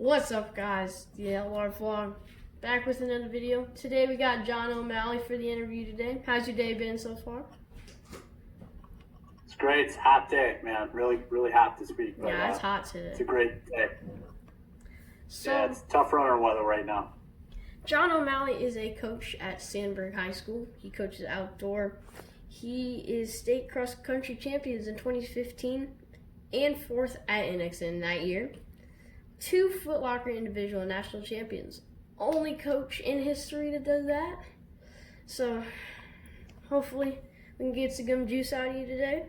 What's up, guys? The LR Vlog back with another video. Today we got John O'Malley for the interview today. How's your day been so far? It's great. It's a hot day, man. Really hot this week. But, Yeah, it's hot today. It's a great day. So, it's tough runner weather right now. John O'Malley is a coach at Sandburg High School. He coaches outdoor. He is state cross-country champions in 2015 and fourth at NXN that year. 2 Foot Locker individual and national champions. Only coach in history that does that. So, hopefully, we can get some gum juice out of you today.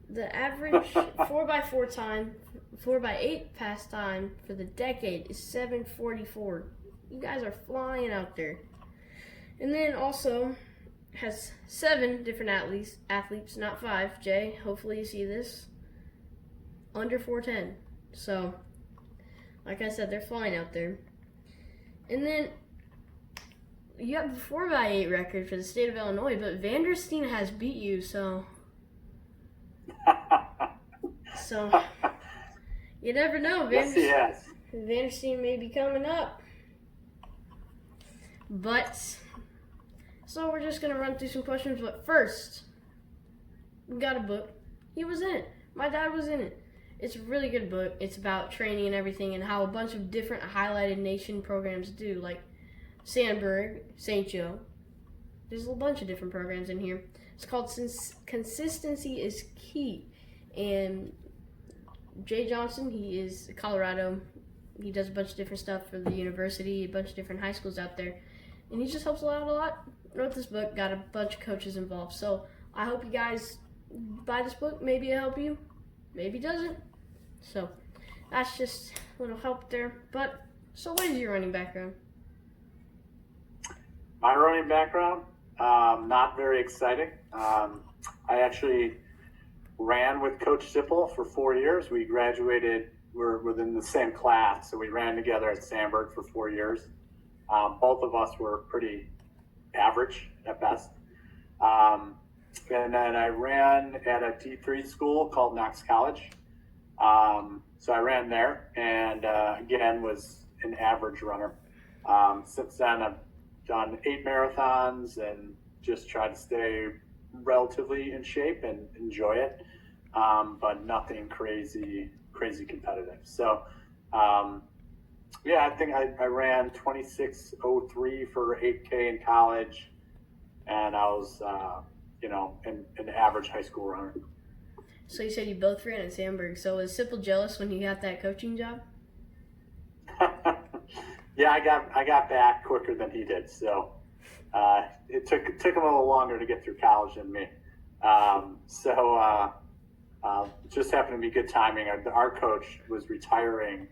The average 4x4 time, 4x8 pass time for the decade is 7:44. You guys are flying out there. And then also has 7 different athletes, not 5. Jay, hopefully you see this. Under 410. So, like I said, they're flying out there. And then you have the 4x8 record for the state of Illinois, but Vandersteen has beat you, so you never know. Yes, he has. Vandersteen may be coming up. But, so we're just going to run through some questions. But first, we got a book. He was in it. My dad was in it. It's a really good book. It's about training and everything and how a bunch of different highlighted nation programs do, like Sandburg, St. Joe. There's a bunch of different programs in here. It's called Consistency is Key. And Jay Johnson, he is Colorado. He does a bunch of different stuff for the university, a bunch of different high schools out there. And he just helps out a lot. Wrote this book, got a bunch of coaches involved. So I hope you guys buy this book. Maybe it'll help you. Maybe it doesn't. So that's just a little help there. But, so what is your running background? My running background, not very exciting. I actually ran with Coach Sipple for 4 years. We graduated, we're within the same class, so we ran together at Sandburg for 4 years. Both of us were pretty average at best. And then I ran at a D3 school called Knox College. So I ran there and again was an average runner. Since then I've done 8 marathons and just tried to stay relatively in shape and enjoy it, but nothing crazy competitive. So I think I ran 26:03 for 8K in college, and I was an average high school runner. So you said you both ran at Sandburg. So was Sipple jealous when you got that coaching job? Yeah, I got back quicker than he did. So it took him a little longer to get through college than me. Just happened to be good timing. Our coach was retiring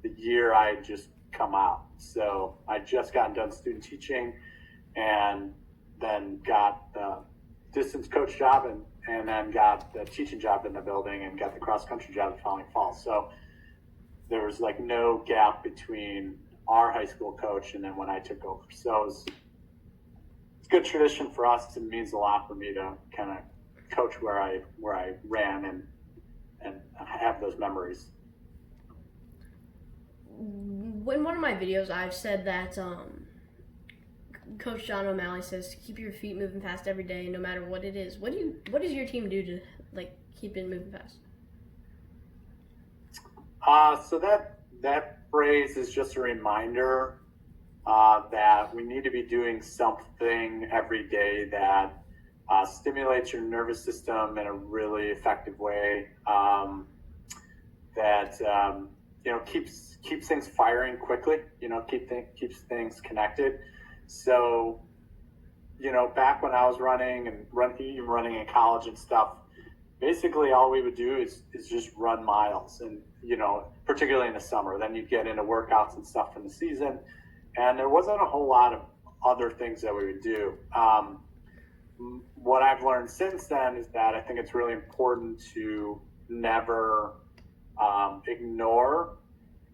the year I had just come out. So I just gotten done student teaching and then got the distance coach job and then got the teaching job in the building and got the cross-country job the following fall. So there was like no gap between our high school coach and then when I took over. So it's good tradition for us. It means a lot for me to kind of coach where I ran and have those memories. In one of my videos, I've said that Coach John O'Malley says to keep your feet moving fast every day, no matter what it is. What does your team do to keep it moving fast? So that phrase is just a reminder that we need to be doing something every day that stimulates your nervous system in a really effective way. Keeps things firing quickly. Keeps things connected. So, back when I was running in college and stuff, basically all we would do is just run miles, and particularly in the summer. Then you'd get into workouts and stuff from the season, and there wasn't a whole lot of other things that we would do. What I've learned since then is that I think it's really important to never ignore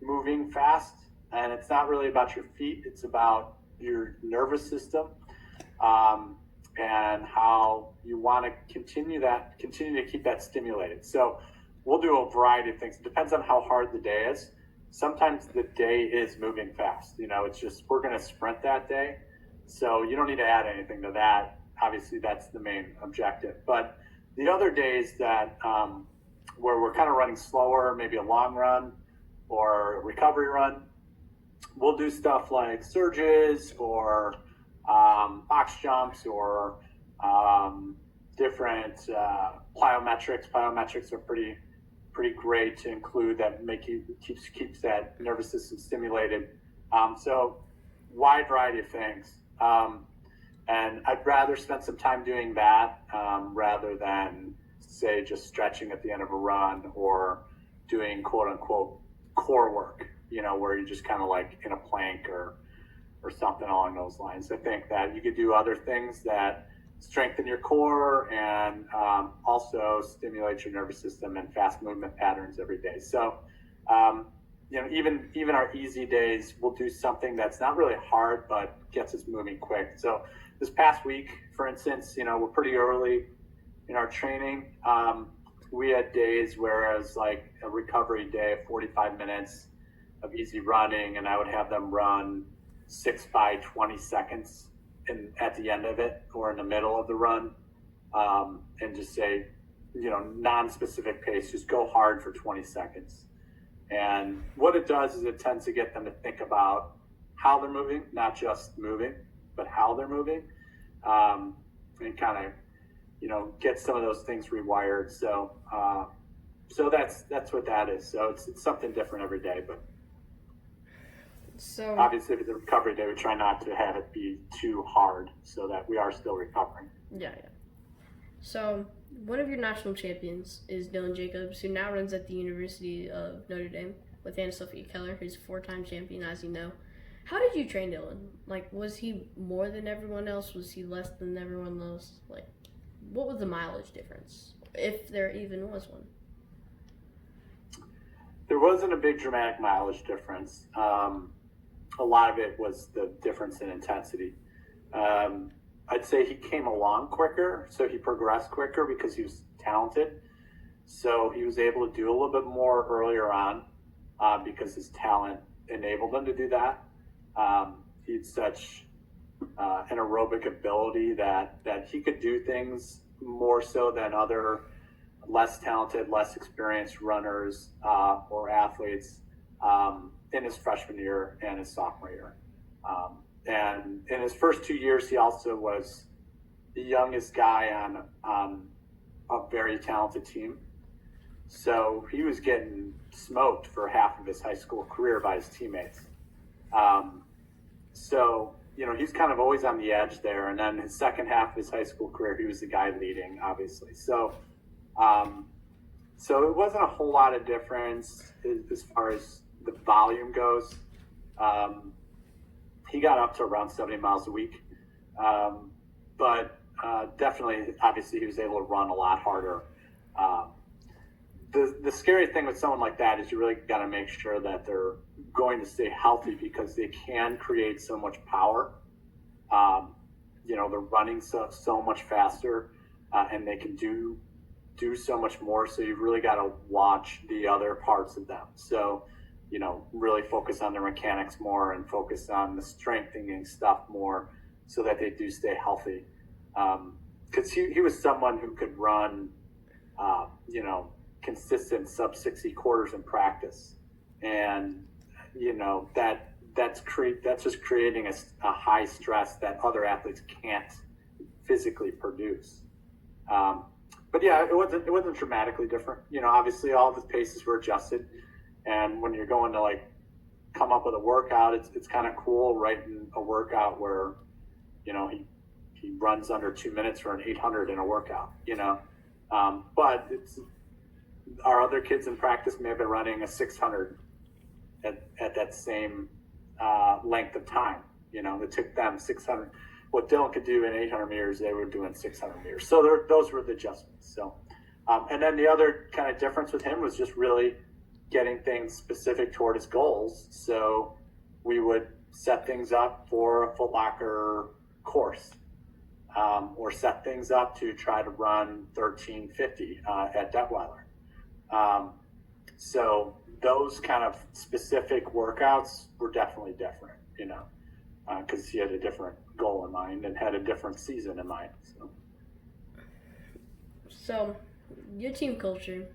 moving fast, and it's not really about your feet, it's about your nervous system, and how you want to continue to keep that stimulated. So we'll do a variety of things. It depends on how hard the day is. sometimes the day is moving fast. It's just we're going to sprint that day. So you don't need to add anything to that. Obviously, that's the main objective. But the other days that where we're kind of running slower, maybe a long run or a recovery run, we'll do stuff like surges or box jumps or different plyometrics. Plyometrics are pretty great to include, that keeps that nervous system stimulated. So wide variety of things. And I'd rather spend some time doing that rather than, say, just stretching at the end of a run or doing quote unquote core work, where you're just kind of like in a plank or something along those lines. I think that you could do other things that strengthen your core and also stimulate your nervous system and fast movement patterns every day. So, even our easy days, we'll do something that's not really hard, but gets us moving quick. So this past week, for instance, we're pretty early in our training. We had days where it was like a recovery day of 45 minutes of easy running, and I would have them run 6 by 20 seconds at the end of it or in the middle of the run, and just say, non-specific pace, just go hard for 20 seconds. And what it does is it tends to get them to think about how they're moving, not just moving, but how they're moving, and kind of, get some of those things rewired. So that's what that is. So it's something different every day, but so obviously if it's a recovery day, we try not to have it be too hard so that we are still recovering. Yeah. So one of your national champions is Dylan Jacobs, who now runs at the University of Notre Dame with Anna-Sophia Keller, who's a 4-time champion, as you know. How did you train Dylan? Like, was he more than everyone else? Was he less than everyone else? Like, what was the mileage difference, if there even was one? There wasn't a big dramatic mileage difference. A lot of it was the difference in intensity. I'd say he came along quicker, so he progressed quicker because he was talented. So he was able to do a little bit more earlier on because his talent enabled him to do that. He had such an aerobic ability that he could do things more so than other less talented, less experienced runners or athletes in his freshman year and his sophomore year. And in his first 2 years, he also was the youngest guy on a very talented team. So he was getting smoked for half of his high school career by his teammates. So, he's kind of always on the edge there. And then his second half of his high school career, he was the guy leading, obviously. So it wasn't a whole lot of difference as far as the volume goes. He got up to around 70 miles a week. But definitely, obviously, he was able to run a lot harder. The scary thing with someone like that is you really got to make sure that they're going to stay healthy because they can create so much power. They're running so much faster and they can do so much more. So you really got to watch the other parts of them. So, really focus on their mechanics more and focus on the strengthening stuff more so that they do stay healthy. Because he was someone who could run, consistent sub 60 quarters in practice. And, that's just creating a high stress that other athletes can't physically produce. But yeah, it wasn't dramatically different. Obviously all the paces were adjusted. And when you're going to come up with a workout, it's kind of cool writing a workout where, he runs under 2 minutes for an 800 in a workout, but our other kids in practice may have been running a 600 at that same length of time. It took them 600. What Dylan could do in 800 meters, they were doing 600 meters. So those were the adjustments. So, and then the other kind of difference with him was just really getting things specific toward his goals. So we would set things up for a Foot Locker course, or set things up to try to run 1350 at Detweiler. So those kind of specific workouts were definitely different, because he had a different goal in mind and had a different season in mind. So, your team culture,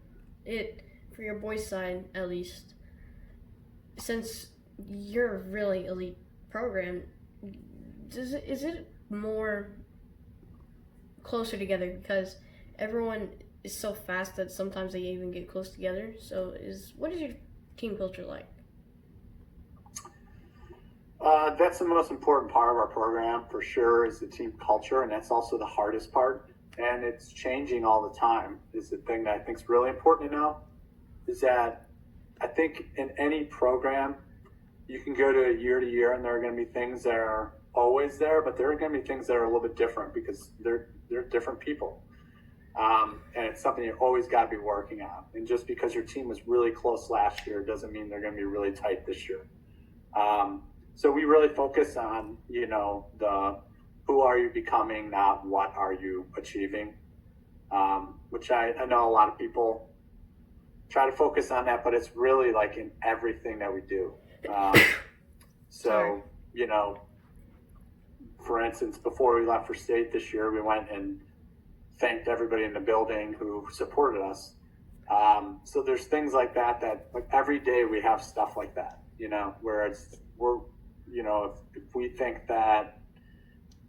for your boys' side at least, since you're a really elite program, is it more closer together because everyone is so fast that sometimes they even get close together? So, what is your team culture like? That's the most important part of our program for sure, is the team culture, and that's also the hardest part. And it's changing all the time. Is the thing that I think is really important to know, is that I think in any program, you can go to year, and there are going to be things that are always there, but there are going to be things that are a little bit different because they're different people. And it's something you always got to be working on. And just because your team was really close last year doesn't mean they're going to be really tight this year. So we really focus on, the who are you becoming, not what are you achieving, which I know a lot of people try to focus on that, but it's really like in everything that we do. So, for instance, before we left for state this year, we went and thanked everybody in the building who supported us. So there's things like that like every day we have stuff like that, where if we think that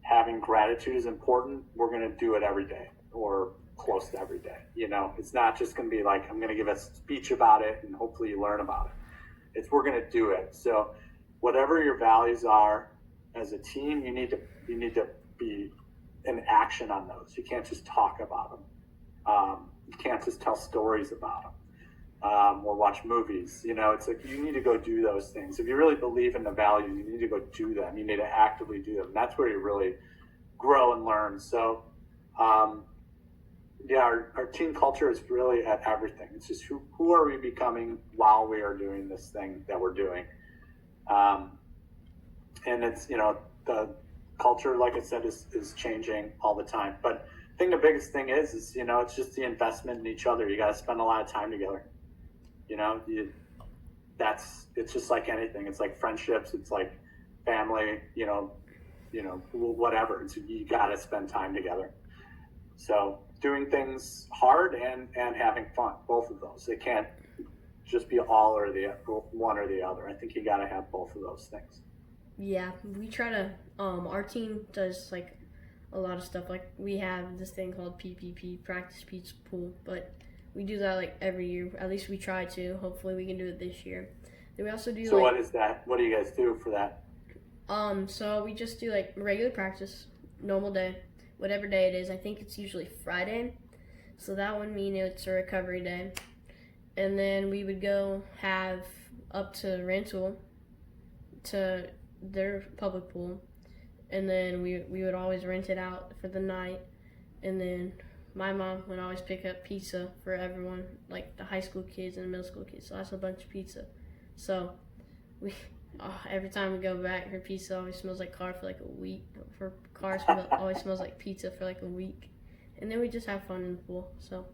having gratitude is important, we're going to do it every day or close to every day. It's not just going to be like, I'm going to give a speech about it and hopefully you learn about it. We're going to do it. So whatever your values are as a team, you need to be in action on those. You can't just talk about them. You can't just tell stories about them. Or watch movies. It's like you need to go do those things. If you really believe in the values, you need to go do them. You need to actively do them. That's where you really grow and learn. So, our team culture is really at everything. It's just who are we becoming while we are doing this thing that we're doing. And it's, the culture, like I said, is changing all the time. But I think the biggest thing is it's just the investment in each other. You got to spend a lot of time together. It's just like anything. It's like friendships. It's like family. Whatever. You got to spend time together. So doing things hard and having fun, both of those. They can't just be all or the one or the other. I think you got to have both of those things. Yeah, we try to. Our team does like a lot of stuff. Like we have this thing called PPP, practice pizza pool, but we do that like every year. At least we try to. Hopefully we can do it this year. Then we also do. So what is that? What do you guys do for that? So we just do like regular practice, normal day, whatever day it is. I think it's usually Friday. So that would mean it's a recovery day. And then we would go have up to Rantoul to their public pool. And then we would always rent it out for the night. And then my mom would always pick up pizza for everyone, like the high school kids and the middle school kids. So that's a bunch of pizza. So every time we go back, her pizza always smells like car for like a week. Her car always smells like pizza for like a week. And then we just have fun in the pool. So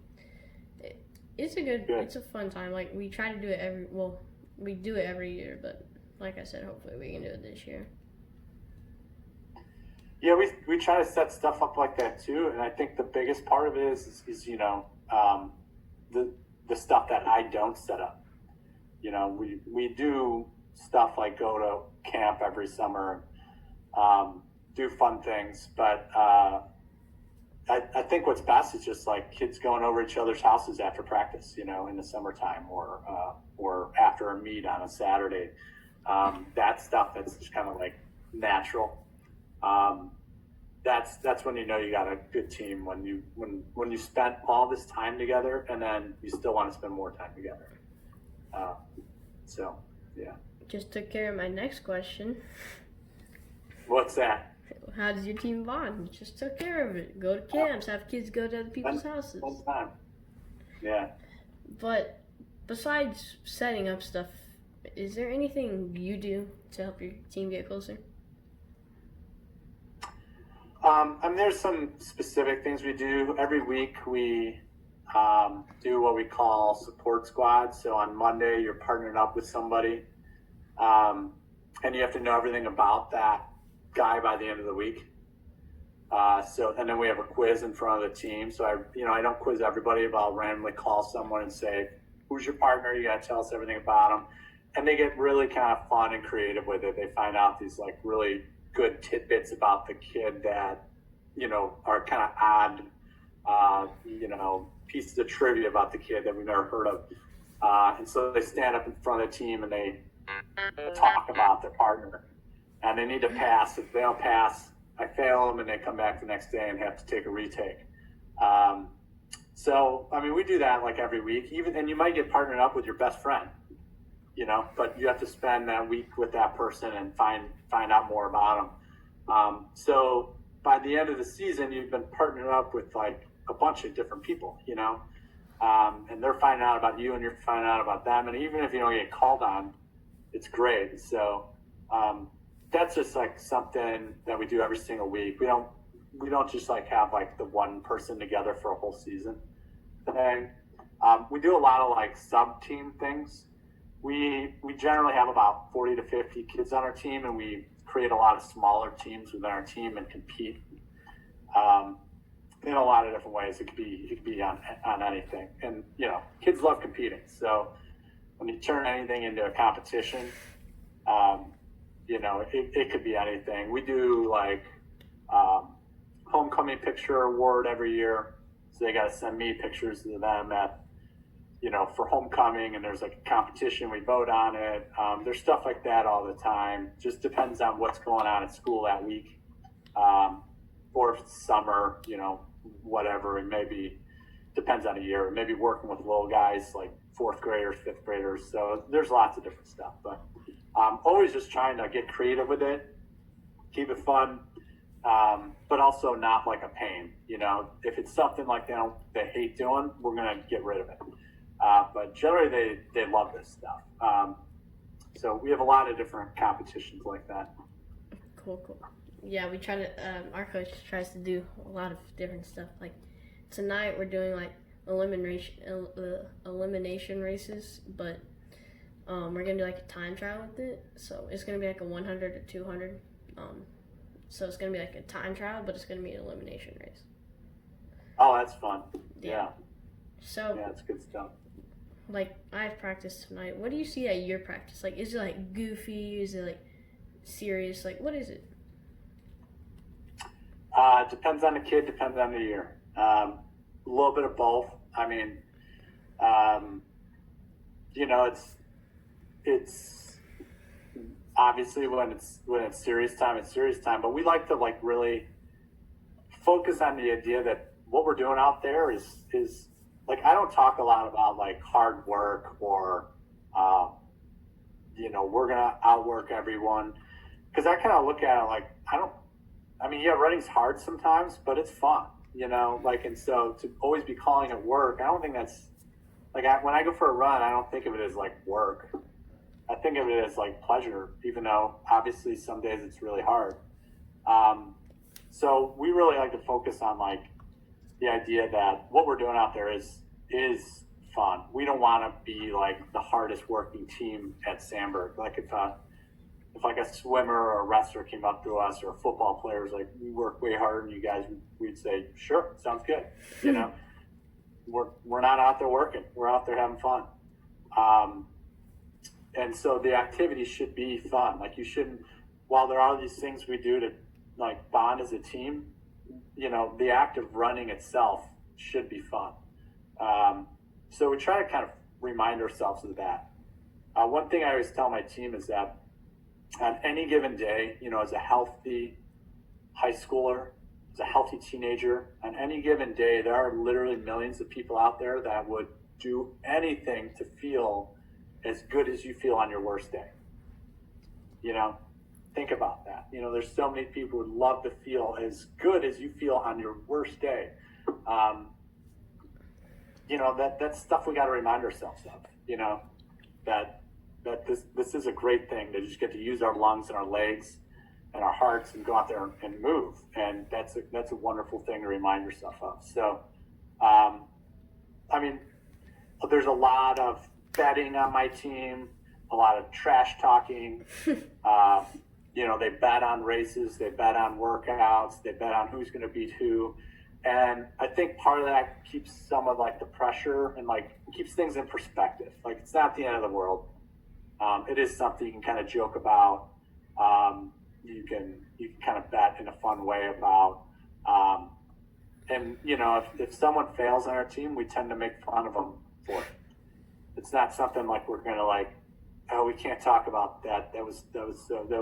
it's a fun time. Like we try to do it we do it every year, but like I said, hopefully we can do it this year. Yeah, we try to set stuff up like that too, and I think the biggest part of it is the stuff that I don't set up. We do stuff like go to camp every summer, do fun things, but I think what's best is just like kids going over each other's houses after practice, in the summertime or after a meet on a Saturday. That stuff that's just kind of like natural. That's when you know you got a good team, when you spent all this time together and then you still want to spend more time together. So yeah. Just took care of my next question. What's that? How does your team bond? Just took care of it. Go to camps, have kids go to other people's houses. One time. Yeah. But besides setting up stuff, is there anything you do to help your team get closer? There's some specific things we do. Every week we do what we call support squads. So on Monday, you're partnered up with somebody, and you have to know everything about that guy by the end of the week. And then we have a quiz in front of the team. So I don't quiz everybody, but I'll randomly call someone and say, "Who's your partner? You got to tell us everything about them." And they get really kind of fun and creative with it. They find out these like really good tidbits about the kid that, are kind of odd, pieces of trivia about the kid that we've never heard of. And so they stand up in front of the team and they talk about their partner. And they need to pass. If they don't pass, I fail them and they come back the next day and have to take a retake. We do that like every week. And you might get partnered up with your best friend, but you have to spend that week with that person and find out more about them. So by the end of the season, you've been partnered up with like a bunch of different people, and they're finding out about you and you're finding out about them. And even if you don't get called on, it's great. So that's just like something that we do every single week. We don't just like have like the one person together for a whole season thing. We do a lot of like sub team things. We generally have about 40 to 50 kids on our team, and we create a lot of smaller teams within our team and compete in a lot of different ways. It could be on anything, and kids love competing. So when you turn anything into a competition, it could be anything. We do like homecoming picture award every year, so they got to send me pictures of them at for homecoming, and there's like a competition, we vote on it. There's stuff like that all the time. Just depends on what's going on at school that week, or if it's summer, whatever. It maybe depends on a year. Maybe working with little guys like fourth graders, fifth graders. So there's lots of different stuff, but always just trying to get creative with it, keep it fun, but also not like a pain. If it's something like they hate doing, we're gonna get rid of it. But generally, they love this stuff. So we have a lot of different competitions like that. Cool. Yeah, we try to. Our coach tries to do a lot of different stuff. Like tonight, we're doing like elimination races, but we're gonna do like a time trial with it. So it's gonna be like a 100 to 200. So it's gonna be like a time trial, but it's gonna be an elimination race. Oh, that's fun. Yeah. So yeah, it's good stuff. Like I have practice tonight. What do you see at your practice? Like, is it like goofy? Is it like serious? Like, what is it? Depends on the kid. Depends on the year. A little bit of both. It's obviously when it's serious time, it's serious time. But we like to like really focus on the idea that what we're doing out there is like, I don't talk a lot about like hard work or we're gonna outwork everyone, because I kind of look at it like running's hard sometimes, but it's fun, and so to always be calling it work, I don't think that's like, when I go for a run, I don't think of it as like work. I think of it as like pleasure, even though obviously some days it's really hard. So we really like to focus on like the idea that what we're doing out there is fun. We don't want to be like the hardest working team at Sandburg. Like if like a swimmer or a wrestler came up to us, or a football player was like, "We work way harder than you guys," we'd say, "Sure, sounds good." We're not out there working. We're out there having fun. And so the activity should be fun. Like you shouldn't, while there are these things we do to like bond as a team, the act of running itself should be fun. So we try to kind of remind ourselves of that. One thing I always tell my team is that on any given day, as a healthy high schooler, as a healthy teenager, on any given day, there are literally millions of people out there that would do anything to feel as good as you feel on your worst day. Think about that. There's so many people who would love to feel as good as you feel on your worst day. That's stuff we got to remind ourselves of, that this is a great thing to just get to use our lungs and our legs and our hearts and go out there and move. And that's a wonderful thing to remind yourself of. So I mean, there's a lot of betting on my team, a lot of trash talking. They bet on races, they bet on workouts, they bet on who's going to beat who. And I think part of that keeps some of like the pressure and like keeps things in perspective. Like it's not the end of the world. It is something you can kind of joke about. You can kind of bet in a fun way about. And if someone fails on our team, we tend to make fun of them for it. It's not something like we're going to like, oh, we can't talk about that. That was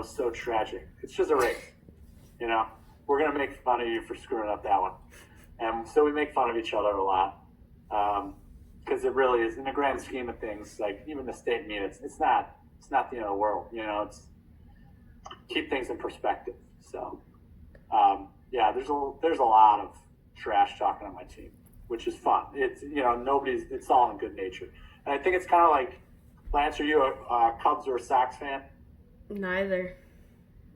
so tragic. It's just a race. We're going to make fun of you for screwing up that one. And so we make fun of each other a lot. Because it really is, in the grand scheme of things, like even the state meet, it's not the end of the world. It's keep things in perspective. So, there's a lot of trash talking on my team, which is fun. It's it's all in good nature, and I think it's kind of like, Lance, are you a Cubs or a Sox fan? Neither.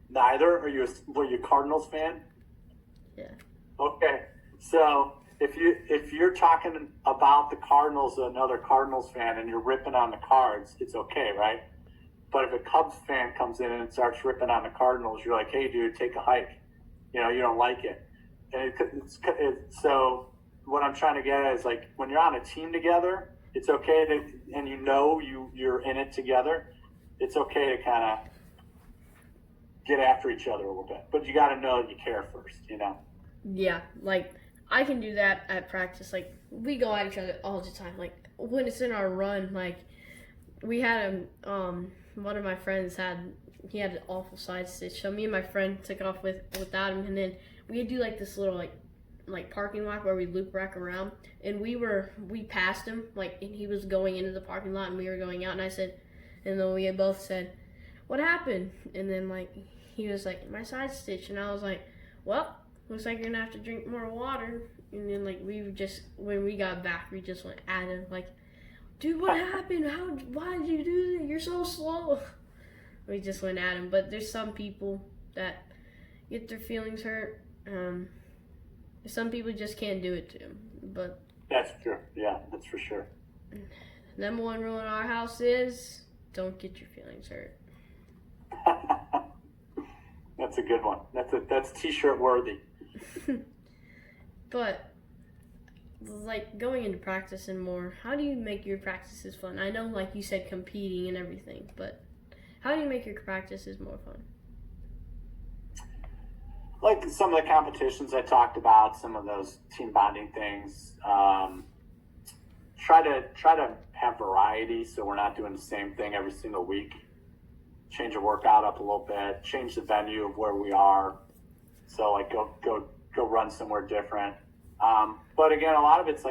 Neither? Were you a Cardinals fan? Yeah. Okay, so if you're talking about the Cardinals to another Cardinals fan and you're ripping on the Cards, it's okay, right? But if a Cubs fan comes in and starts ripping on the Cardinals, you're like, hey, dude, take a hike. You don't like it. And so what I'm trying to get at is like when you're on a team together, it's okay to, and you're in it together, it's okay to kind of get after each other a little bit. But you got to know that you care first, Yeah, like I can do that at practice. Like we go at each other all the time. Like when it's in our run, like we had one of my friends he had an awful side stitch. So me and my friend took off without him, and then we do like this little like parking lot where we loop back around, and we passed him and he was going into the parking lot and we were going out, and then we both said, what happened? And then he was like, my side stitch, and I was like, well, looks like you're gonna have to drink more water. And then when we got back, we just went at him like, dude, what happened? Why did you do that? You're so slow. We just went at him. But there's some people that get their feelings hurt. Some people just can't do it to them. But that's true. Yeah, that's for sure. Number one rule in our house is don't get your feelings hurt. That's a good one. That's t-shirt worthy. But going into practice and more, how do you make your practices fun? I know, like you said, competing and everything, but how do you make your practices more fun? Like some of the competitions I talked about, some of those team bonding things. Try to have variety, so we're not doing the same thing every single week. Change a workout up a little bit. Change the venue of where we are. So go run somewhere different. But again, a lot of it's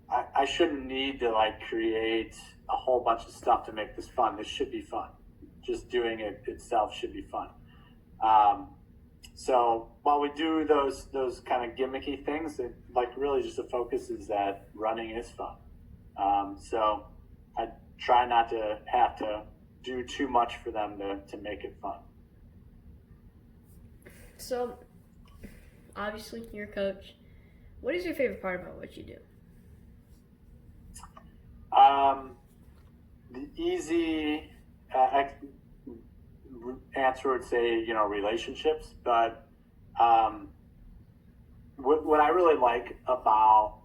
I shouldn't need to create a whole bunch of stuff to make this fun. This should be fun. Just doing it itself should be fun. So while we do those kind of gimmicky things, it really just the focus is that running is fun. So I try not to have to do too much for them to make it fun. So obviously you're a coach. What is your favorite part about what you do? The easy answer would say, relationships. But what I really like about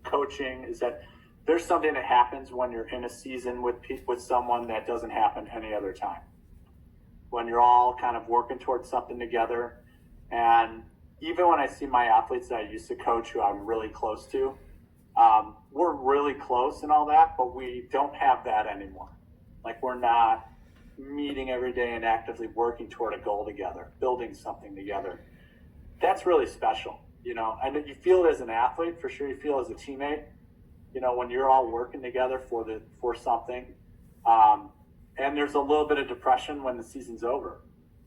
coaching is that there's something that happens when you're in a season with someone that doesn't happen any other time. When you're all kind of working towards something together. And even when I see my athletes that I used to coach who I'm really close to, we're really close and all that, but we don't have that anymore. We're not meeting every day and actively working toward a goal together, building something together. That's really special, And you feel it as an athlete, for sure. You feel it as a teammate, when you're all working together for something. And there's a little bit of depression when the season's over,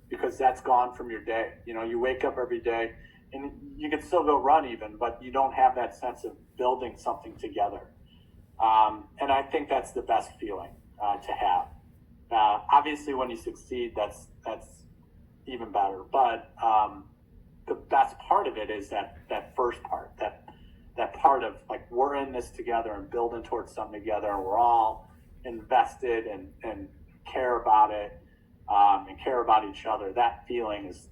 because that's gone from your day. You wake up every day and you can still go run even, but you don't have that sense of building something together. And I think that's the best feeling to have. Obviously, when you succeed, that's even better. But the best part of it is that first part, that that part of like we're in this together and building towards something together, and we're all invested and care about it, and care about each other. That feeling is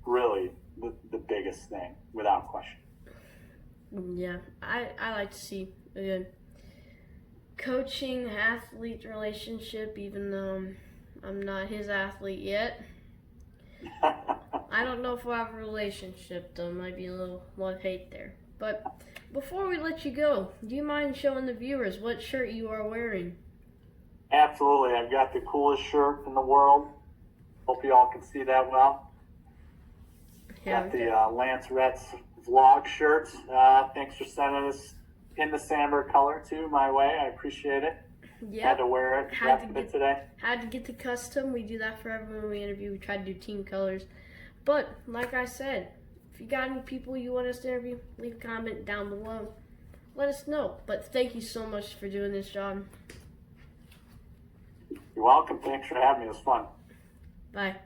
really the biggest thing, without question. Yeah, I like to see a good coaching athlete relationship, even though I'm not his athlete yet. I don't know if we'll have a relationship, though. Might be a little love-hate there. But before we let you go, do you mind showing the viewers what shirt you are wearing? Absolutely. I've got the coolest shirt in the world. Hope you all can see that well. Yeah, Got the Lance Retz vlog shirt. Thanks for sending us in the Sandburg color, too, my way. I appreciate it. yeah. Had to wear it. Wrapped it today. Had to get the custom. We do that for everyone we interview. We try to do team colors. But, like I said, if you got any people you want us to interview, leave a comment down below. Let us know. But thank you so much for doing this, John. You're welcome. Thanks for having me. It was fun. Bye.